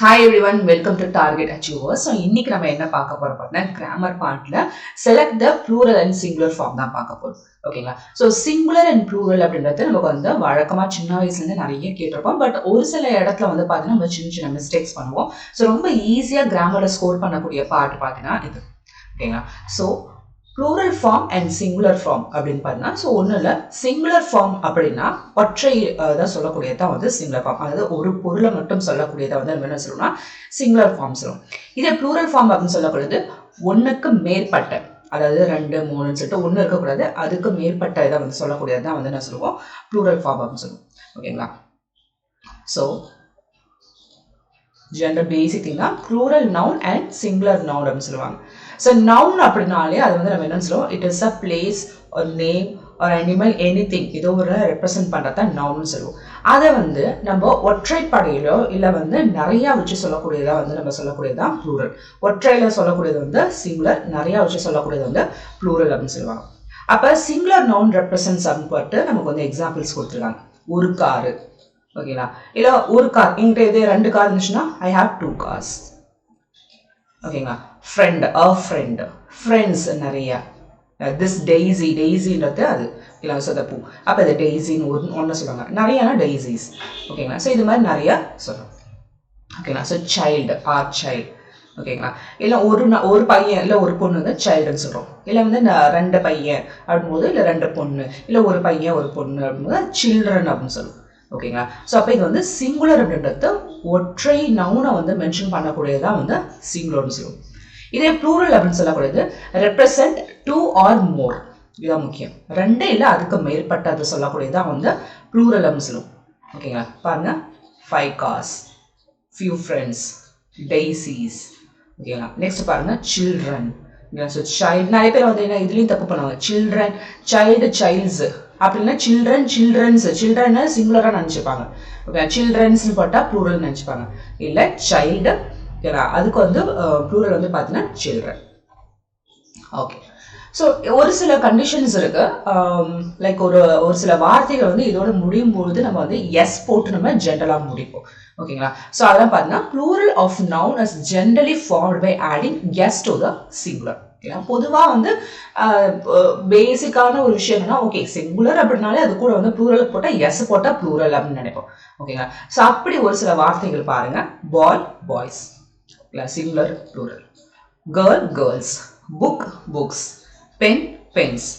Hi everyone, welcome to Target Achievers. So, இன்னைக்கு நம்ம என்ன பார்க்க போறோம் பார்த்தீங்கன்னா கிராமர் பார்ட்ல select the plural and singular form தான் பார்க்க போறோம். ஓகேங்களா? ஸோ சிங்குலர் அண்ட் ப்ளூரல் அப்படின்றது நமக்கு வந்து வழக்கமா சின்ன வயசுல இருந்து நிறைய கேட்டிருப்போம். பட் ஒரு சில இடத்துல வந்து பார்த்தீங்கன்னா நம்ம சின்ன சின்ன மிஸ்டேக்ஸ் பண்ணுவோம். ஸோ ரொம்ப ஈஸியா கிராமர்ல ஸ்கோர் பண்ணக்கூடிய பார்ட் பார்த்தீங்கன்னா இது. ஓகேங்களா? So plural form and singular form அப்படின்னு பார்த்தீங்கன்னா ஸோ ஒன்றும் இல்லை சிங்குலர் ஃபார்ம் அப்படின்னா ஒற்றை தான் சொல்லக்கூடியதான் வந்து சிங்குலர் ஃபார்ம், அதாவது ஒரு பொருளை மட்டும் சொல்லக்கூடியதை வந்து நம்ம என்ன சொல்லணும்னா சிங்குலர் ஃபார்ம் சொல்லுவோம். இதே ப்ளூரல் ஃபார்ம் அப்படின்னு சொல்லக்கூடியது ஒன்றுக்கு மேற்பட்ட, அதாவது 2, 3ன்னு சொல்லிட்டு ஒன்று இருக்கக்கூடாது, அதுக்கு மேற்பட்ட இதை வந்து சொல்லக்கூடியது தான் வந்து என்ன சொல்லுவோம் ப்ளூரல் ஃபார்ம் அப்படின்னு சொல்லுவோம். ஓகேங்களா? ஸோ ஜெண்டர் பேசிக் திங் தான் plural noun and singular noun அப்படின்னு சொல்லுவாங்க. ஸோ நவுன் அப்படின்னாலே அது வந்து நம்ம என்னன்னு சொல்லுவோம், இட் இஸ் அ பிளேஸ் ஒரு நேம் ஒரு அனிமல் எனி திங் ஏதோ ஒரு ரெப்ரசென்ட் பண்ணுறதான் நவுன்னு சொல்லுவோம். அதை வந்து நம்ம ஒற்றைப்படையிலோ இல்லை வந்து நிறையா வச்சு சொல்லக்கூடியதாக வந்து நம்ம சொல்லக்கூடியதான் ப்ளூரல். ஒற்றையில் சொல்லக்கூடியது வந்து சிங்குலர், நிறையா வச்சு சொல்லக்கூடியது வந்து ப்ளூரல் அப்படின்னு சொல்லுவாங்க. அப்போ சிங்குலர் நவுன் ரெப்ரசன்ட்ஸ் அப்படின்னு போட்டு நமக்கு வந்து எக்ஸாம்பிள்ஸ் கொடுத்துருக்காங்க. ஒரு காரு, ஓகேங்களா, இல்லை ஒரு கார், என்கிட்ட இதே 2 கார் இருந்துச்சுன்னா ஐ ஹாவ் 2 cars. ஓகேங்களா? ஃப்ரெண்ட், அ ஃப்ரெண்ட், ஃப்ரெண்ட்ஸ் நிறைய, திஸ் டெய்ஸி, டெய்ஸின்றது அது இலவசத பூ, அப்போ இது டெய்ஸின்னு ஒன்று சொல்லுவாங்க, நிறையனா டெய்ஸிஸ். ஓகேங்களா? ஸோ இது மாதிரி நிறையா சொல்லுவோம். ஓகேங்களா? So child, or child. ஓகேங்களா? இல்லை ஒரு பையன் இல்லை ஒரு பொண்ணு வந்து சைல்டுன்னு சொல்கிறோம். இல்லை வந்து 2 பையன் அப்படின்போது இல்லை 2 பொண்ணு, இல்லை ஒரு பையன் ஒரு பொண்ணு அப்படின்போது சில்ட்ரன் அப்படின்னு சொல்லுவோம். ஓகேங்களா? ஸோ அப்போ இது வந்து சிங்குலர் அப்படின்றது ஒற்றை நவுனை வந்து மென்ஷன் பண்ணக்கூடியதான் வந்து சிங்குலர்னு சொல்லுவோம். இதே ப்ளூரல் அப்படின்னு சொல்லக்கூடியது ரெப்ரசன்ட் 2 or more, இதுதான் முக்கியம். 2 இல்லை அதுக்கு மேற்பட்டது சொல்லக்கூடியதான் வந்து ப்ளூரல் அப்படின்னு சொல்லுவோம். ஓகேங்களா? பாருங்க, 5 cars, few friends, daisies. ஓகேங்களா? நெக்ஸ்ட் பாருங்க, சில்ட்ரன். ஸோ சைல்டு, நிறைய பேர் வந்து என்ன இதுலேயும் தப்பு பண்ணுவாங்க, சில்ட்ரன், சைல்டு, சைல்ட்ஸ் அப்படின்னா சில்ட்ரன், சில்ட்ரன்ஸ், சில்ட்ரன் சிங்குலராக நினச்சிப்பாங்க. ஓகே, சில்ட்ரன்ஸ்னு போட்டால் ப்ளூரல் நினச்சிப்பாங்க. இல்லை சைல்டு, ஓகேங்களா, அதுக்கு வந்து ப்ளூரல் வந்து பார்த்தீங்கன்னா சில்ட்ரன். ஓகே, ஸோ ஒரு சில கண்டிஷன்ஸ் இருக்கு, லைக் ஒரு சில வார்த்தைகள் வந்து இதோட முடியும் பொழுது நம்ம வந்து எஸ் போட்டு நம்ம ஜென்ரலாக முடிப்போம். ஓகேங்களா? ஸோ அதெல்லாம் பார்த்தீங்கன்னா plural of noun is generally formed by adding s to the singular. பொதுவாக வந்து பேசிக்கான ஒரு விஷயம் என்னன்னா, ஓகே சிங்குலர் அப்படின்னாலே அது கூட வந்து ப்ளூரல் போட்டால் எஸ் போட்டால் ப்ளூரல் அப்படின்னு நினைப்போம். ஓகேங்களா? ஸோ அப்படி ஒரு சில வார்த்தைகள் பாருங்க, boy, boys, singular, plural, girl, girls, book, books, pen, pens,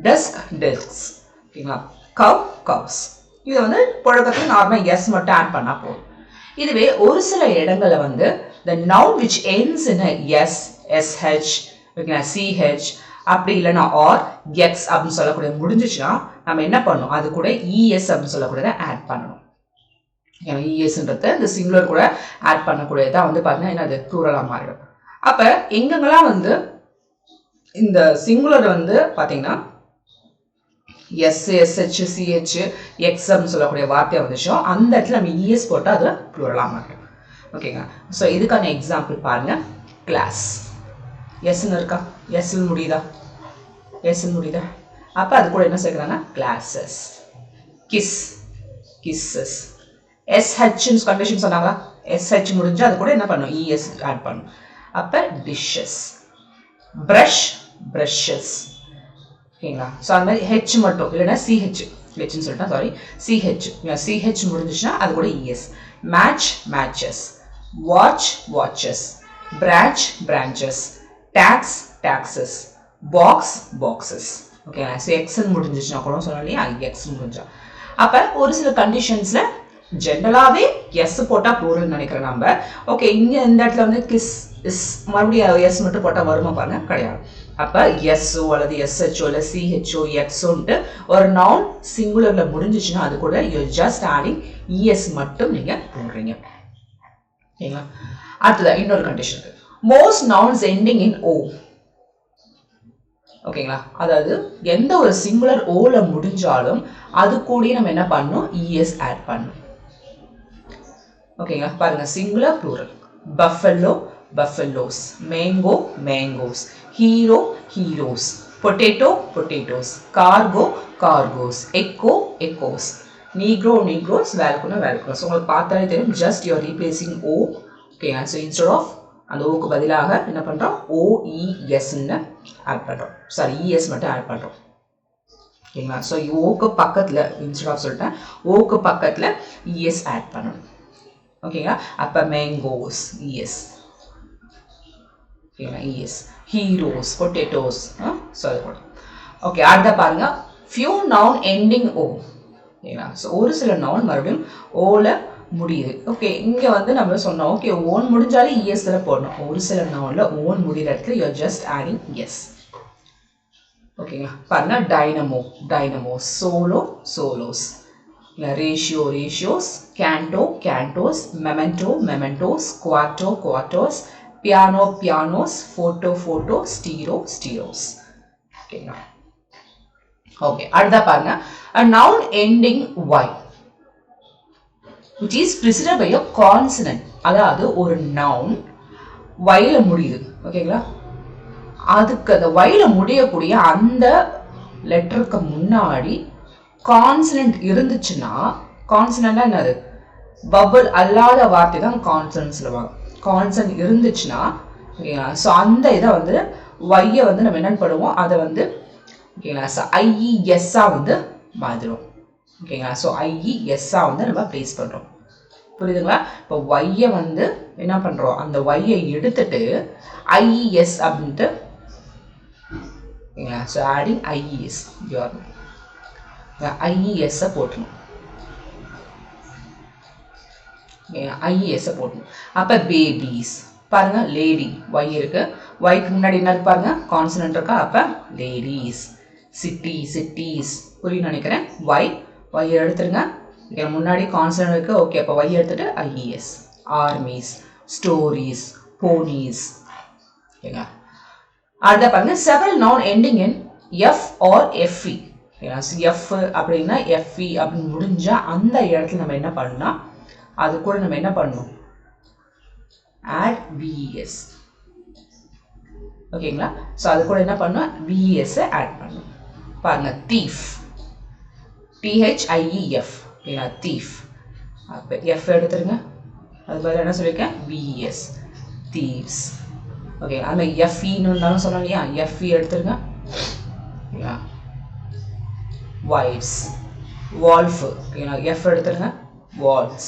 desk, desks. ஓகேங்களா? Cow, cows. இதை வந்து புழக்கத்தில் நார்மலாக எஸ் மட்டும் ஆட் பண்ணால் போதும். இதுவே ஒரு சில இடங்களில் வந்து the noun which ends in a s, sh, ch அப்படி இல்லைன்னா ஆர் எக்ஸ் அப்படின்னு சொல்லக்கூடிய முடிஞ்சிச்சுன்னா நம்ம என்ன பண்ணணும், அது கூட இஎஸ் அப்படின்னு சொல்லக்கூடியதை ஆட் பண்ணணும். இஎஸ்ன்றது இந்த சிங்குலர் கூட ஆட் பண்ணக்கூடியதான் வந்து பார்த்தீங்கன்னா என்னது ப்ளூரலாக மாறிடும். அப்போ எங்கெங்கெல்லாம் வந்து இந்த சிங்குலர் வந்து பார்த்தீங்கன்னா எஸ், எஸ்ஹெச், சிஹெச், எக்ஸ் அப்படின்னு சொல்லக்கூடிய வார்த்தையை வந்துச்சோ அந்த இடத்துல நம்ம இஎஸ் போட்டால் அது ப்ளூரலாக மாறிடும். ஓகேங்க? ஸோ இதுக்கான எக்ஸாம்பிள் பாருங்க, கிளாஸ், எஸ்ன்னு இருக்கா, எஸ்ன்னு முடியுதா, எஸ்ன்னு முடியுதா, அப்போ அது கூட என்ன சேர்க்குறாங்க, கிளாஸஸ். Kiss, kisses. எஸ்ஹெச்னு கண்டிஷன் சொன்னாங்களா, எஸ்ஹெச் முடிஞ்சு அது கூட என்ன பண்ணும், இஎஸ் ஆட் பண்ணும். அப்போ டிஷ்ஷஸ், ப்ரஷ், ப்ரஷஸ். ஓகேங்களா? ஸோ அது மாதிரி ஹெச் மட்டும் இல்லைன்னா சிஹெச், ஹெச்னு சொல்லிட்டா சாரி, சிஹெச், சிஹெச் முடிஞ்சிச்சுன்னா அது கூட e s. Match, matches, watch, watches, branch, branches, tax, taxes, box, boxes. ஓகேங்களா? ஸோ எக்ஸ்ன்னு முடிஞ்சிச்சுன்னா கூட சொன்னோம் இல்லையா, எக்ஸ் முடிஞ்சா. அப்போ ஒரு சில கண்டிஷன்ஸில் ஜென்ரலாகவே எஸ் போட்டால் ப்ளூரல் நினைக்கிறேன் நம்ம. ஓகே, இங்கே இந்த இடத்துல வந்து கிஸ், இஸ், மறுபடியும் எஸ் மட்டும் போட்டால் வருமா பாருங்க, கிடையாது. அப்போ எஸ்ஓ அல்லது எஸ்ஹெச்ஓ இல்லை சிஹெச்ஓ எக்ஸோன்ட்டு ஒரு நவுன் சிங்குலரில் முடிஞ்சிச்சுன்னா அது கூட யூ ஜஸ்ட் ஆடிங் இஎஸ் மட்டும் நீங்கள் போடுறீங்க. ஓகேங்களா? அடுத்ததான் இன்னொரு condition, most nouns ending in O. ஓகேங்களா? அதாவது எந்த ஒரு சிங்குலர் ஓல முடிஞ்சாலும் அது கூட நம்ம என்ன பண்ணணும், இஎஸ் ஆட் பண்ணணும். ஓகேங்களா? பாருங்க, singular, plural, buffalo, buffaloes, mango, mangoes, hero, heroes, potato, potatoes, cargo, cargos, echo, echoes, negro, negroes, valcuna, valcunas. உங்களுக்கு பார்த்தாலே தெரியும், just you are replacing O ஓகேங்களா. ஸோ இன்ஸ்டெட் ஆஃப் அந்த ஓக்கு பதிலாக என்ன பண்ணுறோம், OESன்னு ஆட் பண்ணுறோம். சாரி, ES மட்டும் ஆட் பண்ணுறோம். ஓகேங்களா. ஸோ ஓக்கு பக்கத்தில் இன்ஸ்டெட் ஆஃப் சொல்லிட்டேன், ஓக்கு பக்கத்தில் ES ஆட் பண்ணணும். ஓகேங்களா. அப்போ மேங்கோஸ் ES. ஓகேங்களா. ES. Heroes, potatoes. ஸோ அது போடும். ஓகே, அடுத்த பாருங்க, ஃபியூ நவுன் எண்டிங் O. ஓகேங்களா. ஸோ ஒரு சில நவுன் மறுபடியும் ஓல முடியுது. ஓகே, இங்கே வந்து நம்ம சொன்னோம், ஓகே ஓன் முடிஞ்சாலே ESல போடணும். ஒரு சில நவுனில் ஓன் முடிகிற இடத்துல யூஆர் ஜஸ்ட் ஆடிங் ES. ஓகேங்களா. பாருங்க, dynamo dynamos, solo solos, ratio ratios, canto cantos, memento mementos, quarto quartos, piano pianos, photo photo, stereo stereos. ஓகேங்களா. ஓகே, அடுத்த பாருங்க, a noun ending Y which is preceded by a consonant. அதாவது ஒரு noun Yல முடியுது. ஓகேங்களா. அதுக்கு அந்த Yல முடியக்கூடிய அந்த லெட்டருக்கு முன்னாடி கான்சனன்ட் இருந்துச்சுன்னா, கான்சனன்ட்னா என்னது, பபிள் அல்லாத வார்த்தை தான் கான்சனன்ட் சொல்லுவாங்க. கான்சனன்ட் இருந்துச்சுன்னா, ஓகேங்களா. ஸோ அந்த இதை வந்து Yயை வந்து நம்ம என்ன பண்ணுவோம், அதை வந்து ஓகேங்களா, ஸோ IESஆ வந்து மாற்றிடும். ஓகேங்களா. ஸோ IESஆ வந்து நம்ம ப்ளேஸ் பண்ணுறோம். புரியுதுங்களா. இப்போ Yயை வந்து என்ன பண்ணுறோம், அந்த Yயை எடுத்துட்டு IES அப்படின்ட்டு, ஓகேங்களா. ஸோ ஆடிங் IES, IESஐ போட்டணும். IESஐ போட்டணும். அப்போ பேபிஸ் பாருங்க, லேடி Y இருக்கு, Yக்கு முன்னாடி என்ன இருக்கு பாருங்க, கான்சனன்ட் இருக்கா, அப்போ லேடிஸ். சிட்டி சிட்டிஸ், புரியும் நினைக்கிறேன். Y எடுத்துருங்க, இங்கே முன்னாடி கான்சனன்ட் இருக்கு. ஓகே, அப்போ Y எடுத்துட்டு IES. Armies, stories, போனீஸ். ஓகேங்களா. அடுத்த பாருங்க, several noun ending in F or FE. F அப்படின்னா FE அப்படின்னு முடிஞ்சா அந்த இடத்துல நம்ம என்ன பண்ணணும்னா, அது கூட நம்ம என்ன பண்ணணும், add VES. ஓகேங்களா. ஸோ அது கூட என்ன பண்ணணும், VES ஆட் பண்ணணும். பாருங்க, thief, THIEF. ஓகேங்களா. thief. அப்போ F எடுத்துருங்க, அது பதில் என்ன சொல்லியிருக்கேன், VES, thieves. ஓகே, அந்த FEன்னு இருந்தாலும் சொல்லலாம் இல்லையா, FE எடுத்துருங்க. ஓகேங்களா. wives, wolf. ஓகேங்களா. F எடுத்துருங்க, walls.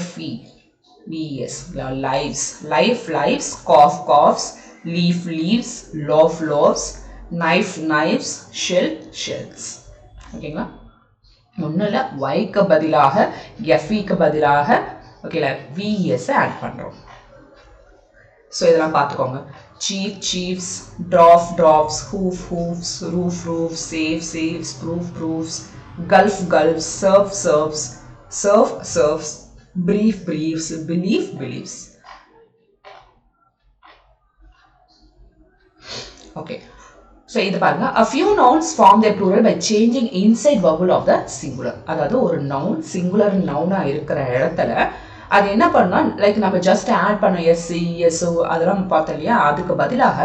FE, VES. lives, life lives, cough coughs, leaf leaves, loaf loaves, knife knives, shell shells. ஓகேங்களா. ஒன்றும் இல்லை, Yக்கு பதிலாக FEக்கு பதிலாக ஓகேங்களா VES ஆட் பண்ணுறோம். ஸோ இதெல்லாம் பார்த்துக்கோங்க. Chief chiefs, dwarf dwarfs, hoof hoofs, roof roof, safe சேவ்ஸ், proof proofs, gulf gulfs, serf serfs, serf serfs, brief briefs, belief beliefs. Okay, so இது பாருங்க, a few nouns form their plural by changing inside vowel of the singular. அதாவது ஒரு noun singular நவுனா இருக்கிற இடத்துல அது என்ன பண்ணா, லைக் நம்ம ஜஸ்ட் ஆட் பண்ண SC SO அதெல்லாம் பார்த்தோம் இல்லையா, அதுக்கு பதிலாக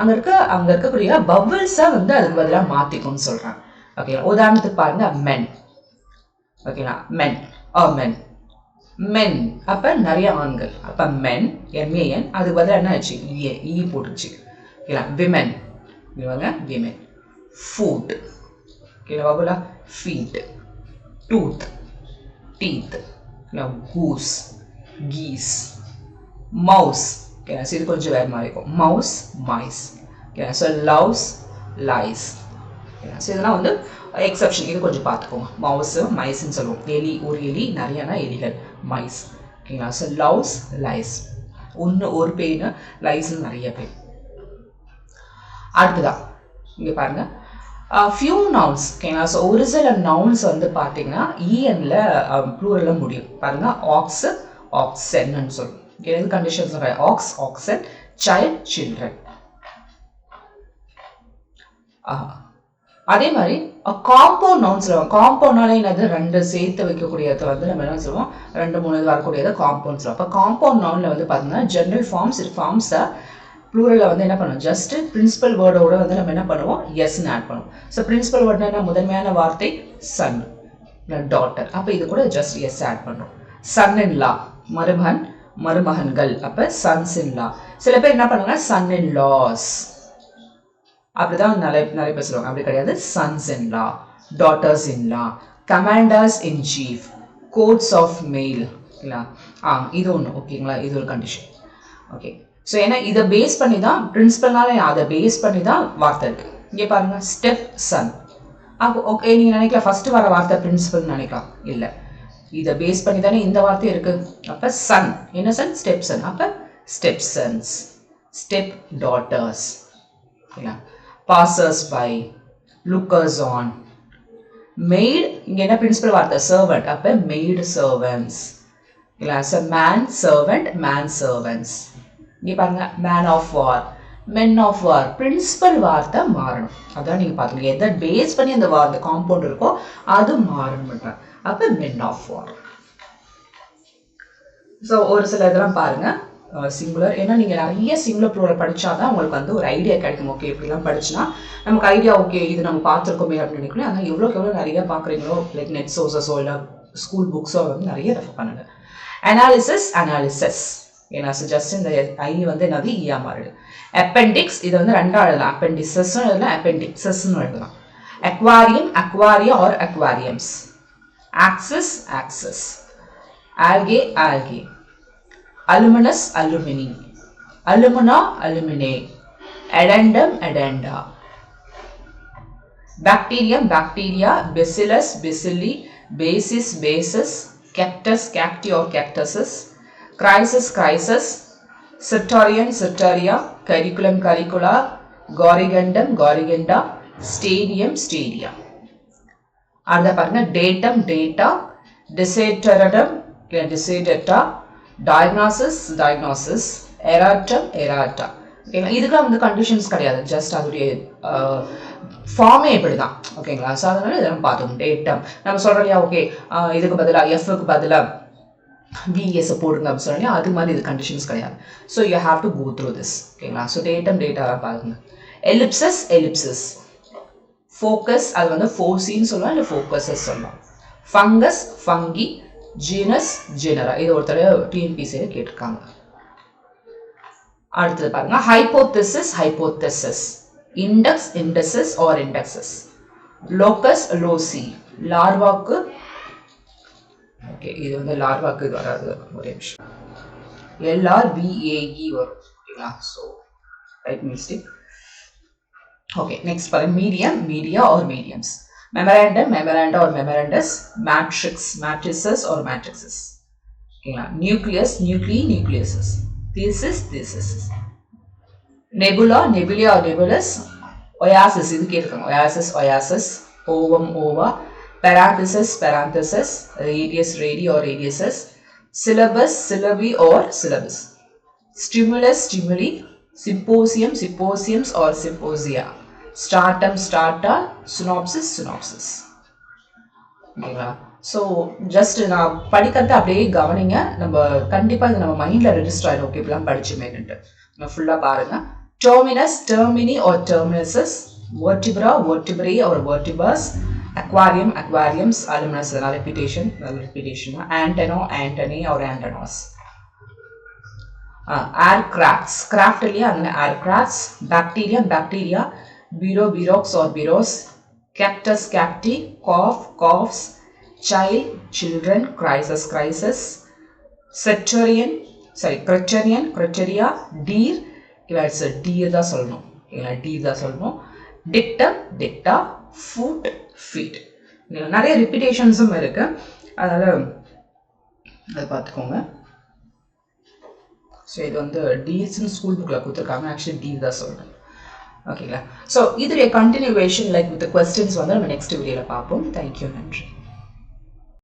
அங்கே இருக்கக்கூடிய பவல்ஸை வந்து அதுக்கு பதிலாக மாற்றிக்கும்னு சொல்கிறாங்க. ஓகேங்களா. உதாரணத்துக்கு பாருங்க, men. ஓகேங்களா. men or men, men அப்போ நிறைய ஆண்கள், அப்போ men MAN, அதுக்கு பதிலாக என்ன ஆச்சு, E போட்டுருச்சு. ஓகேங்களா. women, women. food, ஓகேங்களா, பபுலா, feet. tooth, teeth. goose, geese. mouse, ஓகேங்களா. ஸோ இது கொஞ்சம் வேறு மாதிரி இருக்கும், mouse, mice. ஓகேங்களா. So loves, lies. ஓகேங்களா. ஸோ இதெல்லாம் வந்து எக்ஸப்ஷன், இது கொஞ்சம் பார்த்துக்கோங்க. மவுஸு மைஸ்ன்னு சொல்லுவோம், எலி, ஒரு எலி, நிறையனா எலிகள், மைஸ். ஓகேங்களா. ஸோ லவ்ஸ், லைஸ், ஒன்று ஒரு பேர், லைஸ்ன்னு நிறைய பேர். அடுத்ததான் இங்கே பாருங்க, ஃபியூ நவுன்ஸ். ஓகேங்களா. ஸோ ஒரு சில நவுன்ஸ் வந்து பார்த்தீங்கன்னா ENல ப்ளூரலில் முடியும். பாருங்க, ஆக்ஸ், ஆக்சென்னு சொல்லுவோம். எது conditions ox, oxen, child, children. அதே மாதிரி காம்பவுண்ட் நவுன் சொல்லுவாங்க. காம்பவுண்ட்னாலே என்னது, ரெண்டு சேர்த்து வைக்கக்கூடியதை வந்து நம்ம என்ன சொல்லுவோம், 2-3 வரக்கூடியதை காம்பவுண்ட் சொல்லுவோம். அப்போ காம்பவுண்ட் நவுனில் வந்து பார்த்தீங்கன்னா ஜென்ரல் ஃபார்ம்ஸ், ஃபார்ம்ஸை ப்ளூரலில் வந்து என்ன பண்ணுவோம், ஜஸ்ட் பிரின்சிபல் வேர்டோட வந்து நம்ம என்ன பண்ணுவோம், எஸ்ன்னு ஆட் பண்ணுவோம். ஸோ பிரின்சிபல் வேர்ட்னா என்ன, முதன்மையான வார்த்தை சன், டாட்டர். அப்போ இது கூட ஜஸ்ட் எஸ் ஆட் பண்ணுறோம். சன் இன் லா, மருமகன், மருமகன்கள், அப்போ சன்ஸ் இன் லா. சில பேர் என்ன பண்ணுவாங்க, சன் இன் லாஸ், அப்படிதான் நிறைய பேர் சொல்லுவாங்க. அப்படி கிடையாது. Sons in law, daughters in law, commanders in chief, coats of mail. ஓகேங்களா, இது ஒன்று. ஓகேங்களா, இது ஒரு கண்டிஷன். ஓகே, ஸோ ஏன்னா இதை பேஸ் பண்ணி தான் பிரின்சிபல்னால அதை பேஸ் பண்ணி தான் வார்த்தை இருக்கு. இங்கே பாருங்க, ஸ்டெப் சன். அப்போ ஓகே, நீங்கள் நினைக்கலாம் ஃபர்ஸ்ட் வர வார்த்தை பிரின்சிபல் நினைக்கலாம். இல்லை, இதை பேஸ் பண்ணி தானே இந்த வார்த்தை இருக்கு. அப்போ சன் என்ன சன், ஸ்டெப் சன். அப்போ ஸ்டெப் சன்ஸ், ஸ்டெப் டாட்டர்ஸ். ஓகேங்களா, passers by, lookers on. Maid, இங்கே என்ன பிரின்சிபல் வார்த்தை, சர்வெண்ட். அப்போ மெய்டு சர்வன்ஸ். ஓகேங்களா, so man servant, man servants. இங்கே பாருங்க, man of war, men of war. Principal வார்த்தை மாறணும். அதான் நீங்கள் பார்த்துக்கணும், எதை பேஸ் பண்ணி அந்த வார்த்தை காம்பவுண்ட் இருக்கோ அது மாறணும். அப்போ மென் ஆஃப் வார். ஸோ ஒரு சில இதெல்லாம் பாருங்க சிங்குலர். ஏன்னா நீங்கள் நிறைய சிங்குலர் ப்ளூரல் படித்தாதான் உங்களுக்கு வந்து ஒரு ஐடியா கிடைக்கும். ஓகே, இப்படிலாம் படிச்சுன்னா நமக்கு ஐடியா, ஓகே இது நம்ம பார்த்துருக்கோமே அப்படின்னு நினைக்கணும். ஆனால் எவ்வளோக்கு எவ்வளோ நிறைய பார்க்குறீங்களோ, லைக் நெட் சோர்ஸஸோ இல்லை ஸ்கூல் புக்ஸோ வந்து நிறைய ரெஃபர் பண்ணுங்க. அனாலிசிஸ். ஏன்னா ஜஸ்ட் இந்த ஐ வந்து என்னது ஈயா மாறிடு. அப்பெண்டிக்ஸ், இதை வந்து ரெண்டா எழுதலாம். அப்பெண்டிசஸ்ன்னு எழுதலாம், அப்பெண்டிக்ஸஸ்ன்னு எழுதலாம். Aquarium, aquaria or aquariums. Axis, axes. Algae, algae. Alumnus, alumni. Alumna, alumnae. Addendum, addenda. Bacterium, bacteria. Bacillus, bacilli. Basis, bases. cactus, cacti or cactuses. Crisis, crisis. Septorian, septoria. Curriculum, curricula. Gorigundum, gorigunda. Stadium, stadia. அடுத்த பாருங்க, datum, data. Desideratum, desidera. Diagnosis, diagnosis. Erratum, errata. இதுக்கெல்லாம் வந்து conditions கிடையாது, just அதோடைய ஃபார்மே இப்படி தான். ஓகேங்களா, so அதனால இதெல்லாம் பார்த்தோம். டேட்டம் நம்ம சொல்கிறோம் இல்லையா, ஓகே இதுக்கு பதிலாக எஃப்க்கு பதிலாக விஎஸ் போடுங்க அப்படின்னு சொல்லி, அது மாதிரி இது கண்டிஷன்ஸ் கிடையாது. So you have to go through this. ஓகேங்களா, ஸோ டேட்டம் டேட்டாலாம் பாருங்க. Ellipses, ellipses. ஃபோக்கஸ், அது வந்து ஃபோர்சின்னு சொல்லலாம், இல்லை ஃபோக்கஸஸ் சொல்லலாம். Fungus, fungi. Genus, genera. இது ஒருத்தர் டிஎன்பிசியில் கேட்டிருக்காங்க. அடுத்தது பாருங்க, hypothesis, hypothesis. Index, indexes or indexes. Locus, loci. லார்வாக்கு, ஓகே இது வந்து லார்வாக்கு வராது, ஒரே நிமிஷம். LRVAE வரும். ஓகேங்களா, so right mistake. Okay, next பாருங்க, medium, media or mediums. Memorandum, memoranda or memorandums. Matrix, matrices or matrixes. ஓகேங்களா, nucleus, nuclei, nucleuses. thesis, thesis. nebula, nebula or nebulous. oasis, இது கேட்குறாங்க. oasis, oasis. ovum, ova. parenthesis, parenthesis. radius, radii or radiuses. syllabus, syllabi or syllabus. stimulus, stimuli. symposium, symposiums or symposia. stratum, strata. synopsis, synopsis. ஓகேங்களா, so just நான் படிக்கிறத அப்படியே கவனிங்க. நம்ம கண்டிப்பாக இது நம்ம மைண்டில் ரெஜிஸ்டர் ஆகிடும். ஓகே, இப்படிலாம் படிச்சுமேன்ட்டு நம்ம ஃபுல்லாக பாருங்கள். Terminus, termini or terminuses. Vertebra, vertebrae or vertebras. Aquarium, aquariums. Alumnus, அதெல்லாம் ரெப்பிடேஷன், நல்ல repetition. Antenna, antennae or antennas. Aircrafts, craft இல்லையா, அதனால aircrafts. Bacteria, bacteria. Bureau, bureaux or bureaus. cactus, cacti. cough, coughs. child, children. crisis, crisis. Septorian, criterion, criteria. deer, it's a deer தான் சொல்லணும். deer தான் சொல்லணும். dictum, dicta. foot, feet. நிறைய ரிப்பீட்டேஷன்ஸும் இருக்கு, அதனால அதை பார்த்துக்கோங்க. ஸோ இது வந்து டீர்ஸ்ன்னு ஸ்கூல் புக்கில் கொடுத்துருக்காங்க, ஆக்சுவலி டீர் தான் சொல்லணும். ஓகேங்களா, ஸோ இதோடைய கண்டினியூவேஷன் லைக் வித் கொஸ்டின்ஸ் வந்து நம்ம நெக்ஸ்ட் வீடியோவில் பார்ப்போம். தேங்க்யூ, நன்றி.